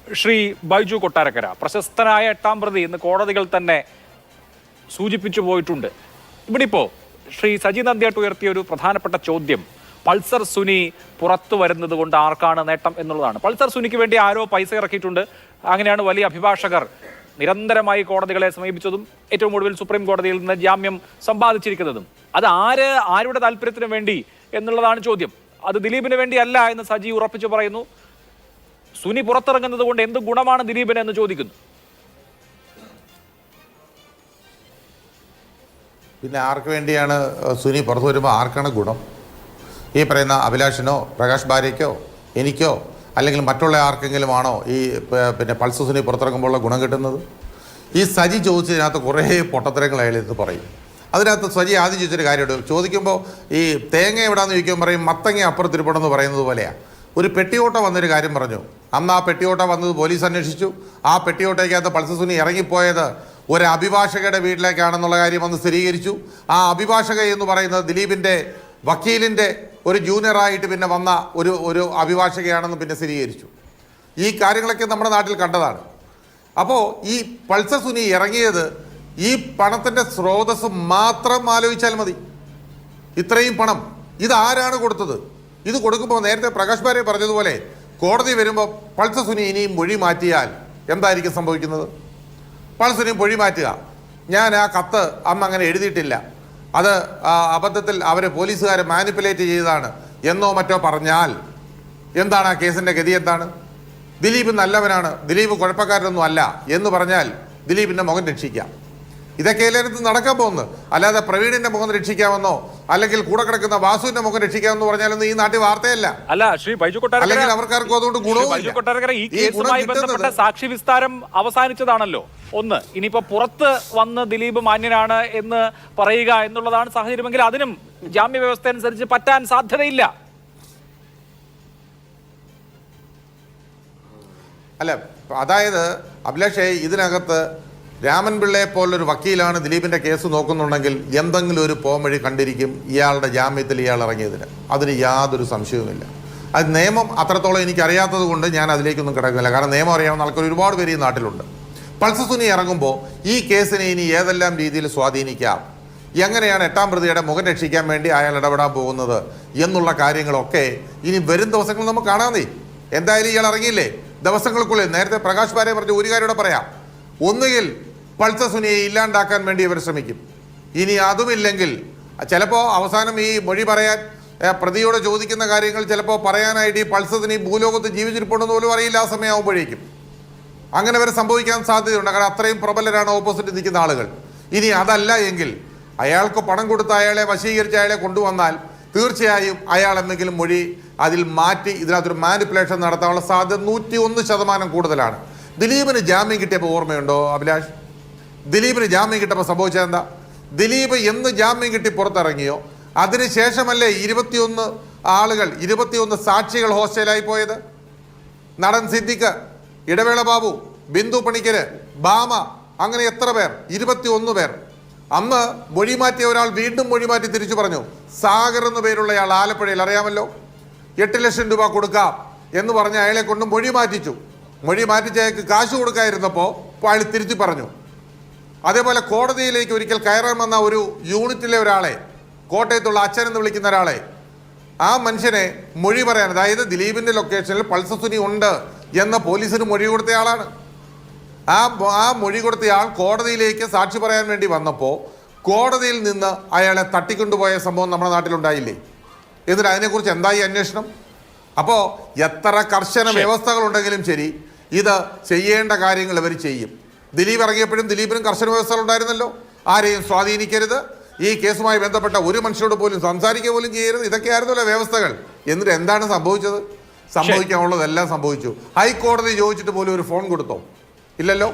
ശ്രീ ബൈജു കൊട്ടാരക്കര, പ്രശസ്തനായ എട്ടാം പ്രതി എന്ന് കോടതികൾ തന്നെ സൂചിപ്പിച്ചു പോയിട്ടുണ്ട്. ഇവിടെ ഇപ്പോൾ ശ്രീ സജി നന്ദിയാട്ട് ഉയർത്തിയ ഒരു പ്രധാനപ്പെട്ട ചോദ്യം പൾസർ സുനി പുറത്തു വരുന്നത് കൊണ്ട് ആർക്കാണ് നേട്ടം എന്നുള്ളതാണ്. പൾസർ സുനിക്ക് വേണ്ടി ആരോ പൈസ ഇറക്കിയിട്ടുണ്ട്. അങ്ങനെയാണ് വലിയ അഭിഭാഷകർ നിരന്തരമായി കോടതികളെ സമീപിച്ചതും ഏറ്റവും ഒടുവിൽ സുപ്രീം കോടതിയിൽ നിന്ന് ജാമ്യം സമ്പാദിച്ചിരിക്കുന്നതും. അത് ആരുടെ താല്പര്യത്തിന് വേണ്ടി എന്നുള്ളതാണ് ചോദ്യം. അത് ദിലീപിന് വേണ്ടിയല്ല എന്ന് സജി ഉറപ്പിച്ചു പറയുന്നു. സുനി പുറത്തിറങ്ങുന്നത് കൊണ്ട് എന്ത് ഗുണമാണ് ദിലീപിന് എന്ന് ചോദിക്കുന്നു. പിന്നെ ആർക്ക് വേണ്ടിയാണ് സുനി പുറത്തു വരുമ്പോൾ ആർക്കാണ് ഗുണം? ഈ പറയുന്ന അഭിലാഷിനോ പ്രകാശ് ബാരയ്ക്കോ എനിക്കോ അല്ലെങ്കിൽ മറ്റുള്ള ആർക്കെങ്കിലും ആണോ ഈ പിന്നെ പൾസർ സുനി പുറത്തിറങ്ങുമ്പോഴുള്ള ഗുണം കിട്ടുന്നത്? ഈ സജി ചോദിച്ചതിനകത്ത് കുറേ പൊട്ടത്തരങ്ങൾ അയാളെടുത്ത് പറയും. അതിനകത്ത് സജി ആദ്യം ചോദിച്ചൊരു കാര്യമുണ്ട്. ചോദിക്കുമ്പോൾ ഈ തേങ്ങ എവിടെയാണെന്ന് ചോദിക്കുമ്പോൾ പറയും മത്തങ്ങ അപ്പുറത്തിരിപ്പണമെന്ന് പറയുന്നത് പോലെയാണ്. ഒരു പെട്ടിയോട്ട വന്നൊരു കാര്യം പറഞ്ഞു. അന്ന് ആ പെട്ടിയോട്ട വന്നത് പോലീസ് അന്വേഷിച്ചു. ആ പെട്ടിയോട്ടയ്ക്കകത്ത് പൾസർ സുനി ഇറങ്ങിപ്പോയത് ഒരു അഭിഭാഷകയുടെ വീട്ടിലേക്കാണെന്നുള്ള കാര്യം വന്ന് സ്ഥിരീകരിച്ചു. ആ അഭിഭാഷക എന്ന് പറയുന്നത് ദിലീപിൻ്റെ വക്കീലിൻ്റെ ഒരു ജൂനിയറായിട്ട് പിന്നെ വന്ന ഒരു അഭിഭാഷകയാണെന്ന് പിന്നെ സ്ഥിരീകരിച്ചു. ഈ കാര്യങ്ങളൊക്കെ നമ്മുടെ നാട്ടിൽ കണ്ടതാണ്. അപ്പോൾ ഈ പൾസർ സുനി ഇറങ്ങിയത് ഈ പണത്തിൻ്റെ സ്രോതസ് മാത്രം ആലോചിച്ചാൽ മതി. ഇത്രയും പണം ഇതാരാണ് കൊടുത്തത്? ഇത് കൊടുക്കുമ്പോൾ നേരത്തെ പ്രകാശ് ബാരെ പറഞ്ഞതുപോലെ കോടതി വരുമ്പോൾ പൾസർ സുനി ഇനിയും മൊഴി മാറ്റിയാൽ എന്തായിരിക്കും സംഭവിക്കുന്നത്? പൾസർ സുനി മൊഴി മാറ്റുക, ഞാൻ ആ കത്ത് അന്ന് അങ്ങനെ എഴുതിയിട്ടില്ല, അത് അബദ്ധത്തിൽ അവരെ പോലീസുകാരെ മാനിപ്പുലേറ്റ് ചെയ്തതാണ് എന്നോ മറ്റോ പറഞ്ഞാൽ എന്താണ് ആ കേസിൻ്റെ ഗതി? എന്താണ്? ദിലീപ് നല്ലവനാണ്, ദിലീപ് കുഴപ്പക്കാരനൊന്നും അല്ല എന്ന് പറഞ്ഞാൽ ദിലീപിൻ്റെ മുഖം രക്ഷിക്കാം. ഇതൊക്കെ എല്ലായിടത്തും നടക്കാൻ പോകുന്നത്. അല്ലാതെ പ്രവീണിന്റെ മുഖം രക്ഷിക്കാമെന്നോ അല്ലെങ്കിൽ കൂടെ കിടക്കുന്ന വാസുവിന്റെ മുഖം രക്ഷിക്കാമെന്ന് പറഞ്ഞാലൊന്നും ഈ നാട്ടിൽ വാർത്തയല്ല. അല്ല ശ്രീ ബൈജു കൊട്ടാരക്കര, അല്ലെങ്കിൽ അവർക്കാർക്കും അതുകൊണ്ട് ഗുണവും. ഈ കേസുമായി ബന്ധപ്പെട്ട സാക്ഷി വിസ്താരം അവസാനിച്ചതാണല്ലോ. ഒന്ന്, ഇനിയിപ്പോ പുറത്ത് വന്ന് ദിലീപ് മാന്യനാണ് എന്ന് പറയുക എന്നുള്ളതാണ് സാഹചര്യമെങ്കിൽ അതിനും ജാമ്യ വ്യവസ്ഥ അനുസരിച്ച് പറ്റാൻ സാധ്യതയില്ല. അല്ല, അതായത് അഭിലാഷേ, ഇതിനകത്ത് രാമൻ പിള്ളയെ പോലൊരു വക്കീലാണ് ദിലീപിൻ്റെ കേസ് നോക്കുന്നുണ്ടെങ്കിൽ എന്തെങ്കിലും ഒരു പോംവഴി കണ്ടിരിക്കും ഇയാളുടെ ജാമ്യത്തിൽ ഇയാൾ ഇറങ്ങിയതിന്. അതിന് യാതൊരു സംശയവുമില്ല. അത് നിയമം അത്രത്തോളം എനിക്കറിയാത്തത് കൊണ്ട് ഞാൻ അതിലേക്കൊന്നും കിടക്കുന്നില്ല. കാരണം നിയമം അറിയാവുന്ന ആൾക്കാർ ഒരുപാട് പേര് ഈ നാട്ടിലുണ്ട്. പൾസർ സുനി ഇറങ്ങുമ്പോൾ ഈ കേസിനെ ഇനി ഏതെല്ലാം രീതിയിൽ സ്വാധീനിക്കാം, എങ്ങനെയാണ് എട്ടാം പ്രതിയുടെ മുഖം രക്ഷിക്കാൻ വേണ്ടി അയാൾ ഇടപെടാൻ പോകുന്നത് എന്നുള്ള കാര്യങ്ങളൊക്കെ ഇനി വരും ദിവസങ്ങൾ നമുക്ക് കാണാന്നേ. എന്തായാലും ഇയാൾ ഇറങ്ങിയില്ലേ ദിവസങ്ങൾക്കുള്ളിൽ. നേരത്തെ പ്രകാശ് ബാരെ പറഞ്ഞ ഒരു കാര്യം പറയാം. ഒന്നുകിൽ പൾസർ സുനിയെ ഇല്ലാണ്ടാക്കാൻ വേണ്ടി ഇവർ ശ്രമിക്കും. ഇനി അതുമില്ലെങ്കിൽ ചിലപ്പോൾ അവസാനം ഈ മൊഴി പറയാൻ പ്രതിയോട് ചോദിക്കുന്ന കാര്യങ്ങൾ ചിലപ്പോൾ പറയാനായിട്ട് ഈ പൾസർ സുനി ഭൂലോകത്ത് ജീവിച്ചിരിപ്പുണ്ടെന്ന് പോലും അറിയില്ല ആ സമയമാകുമ്പോഴേക്കും. അങ്ങനെ വരെ സംഭവിക്കാൻ സാധ്യതയുണ്ട്. കാരണം അത്രയും പ്രബലരാണ് ഓപ്പോസിറ്റ് നിൽക്കുന്ന ആളുകൾ. ഇനി അതല്ല എങ്കിൽ അയാൾക്ക് പണം കൊടുത്ത് അയാളെ വശീകരിച്ച് അയാളെ കൊണ്ടുവന്നാൽ തീർച്ചയായും അയാൾ എന്തെങ്കിലും മൊഴി അതിൽ മാറ്റി ഇതിനകത്തൊരു മാനിപ്പുലേഷൻ നടത്താനുള്ള സാധ്യത 101% കൂടുതലാണ്. ദിലീപിന് ജാമ്യം കിട്ടിയപ്പോൾ ഓർമ്മയുണ്ടോ അഭിലാഷ്? ദിലീപിന് ജാമ്യം കിട്ടിയപ്പോൾ സംഭവിച്ചത് എന്താ? ദിലീപ് എന്ന് ജാമ്യം കിട്ടി പുറത്തിറങ്ങിയോ അതിനുശേഷമല്ലേ 21 സാക്ഷികൾ ഹോസ്റ്റലായി പോയത്? നടൻ സിദ്ദിഖ്, ഇടവേള ബാബു, ബിന്ദു പണിക്കര്, ബാമ, അങ്ങനെ എത്ര പേർ? 21 പേർ. അന്ന് മൊഴി മാറ്റിയ ഒരാൾ വീണ്ടും മൊഴി മാറ്റി തിരിച്ചു പറഞ്ഞു. സാഗർ എന്ന പേരുള്ളയാൾ ആലപ്പുഴയിൽ, അറിയാമല്ലോ, 8 ലക്ഷം രൂപ കൊടുക്കാം എന്ന് പറഞ്ഞ് അയാളെ കൊണ്ട് മൊഴി മാറ്റിച്ചു. മൊഴി മാറ്റിച്ച് അയാൾക്ക് കാശ് കൊടുക്കാതിരുന്നപ്പോൾ അയാൾ തിരുത്തി പറഞ്ഞു. അതേപോലെ കോടതിയിലേക്ക് ഒരിക്കൽ കയറാൻ വന്ന ഒരു യൂണിറ്റിലെ ഒരാളെ, കോട്ടയത്തുള്ള അച്ഛൻ എന്ന് വിളിക്കുന്ന ഒരാളെ, ആ മനുഷ്യനെ മൊഴി പറയാൻ, അതായത് ദിലീപിൻ്റെ ലൊക്കേഷനിൽ പൾസർ സുനി ഉണ്ട് എന്ന പോലീസിന് മൊഴി കൊടുത്തയാളാണ്. ആ മൊഴി കൊടുത്തയാൾ കോടതിയിലേക്ക് സാക്ഷി പറയാൻ വേണ്ടി വന്നപ്പോൾ കോടതിയിൽ നിന്ന് അയാളെ തട്ടിക്കൊണ്ടുപോയ സംഭവം നമ്മുടെ നാട്ടിലുണ്ടായില്ലേ? എന്നിട്ട് അതിനെക്കുറിച്ച് എന്തായി അന്വേഷണം? അപ്പോൾ എത്ര കർശന വ്യവസ്ഥകളുണ്ടെങ്കിലും ശരി, ഇത് ചെയ്യേണ്ട കാര്യങ്ങൾ ഇവർ ചെയ്യും. ദിലീപ് ഇറങ്ങിയപ്പോഴും ദിലീപിനും കർശന വ്യവസ്ഥകൾ ഉണ്ടായിരുന്നല്ലോ. ആരെയും സ്വാധീനിക്കരുത്, ഈ കേസുമായി ബന്ധപ്പെട്ട ഒരു മനുഷ്യരോട് പോലും സംസാരിക്കുക പോലും ചെയ്യരുത്, ഇതൊക്കെയായിരുന്നല്ലോ വ്യവസ്ഥകൾ. എന്നിട്ട് എന്താണ് സംഭവിച്ചത്? സംഭവിക്കാനുള്ളതെല്ലാം സംഭവിച്ചു. ഹൈക്കോടതി ചോദിച്ചിട്ട് പോലും ഒരു ഫോൺ കൊടുത്തോ? ഇല്ലല്ലോ.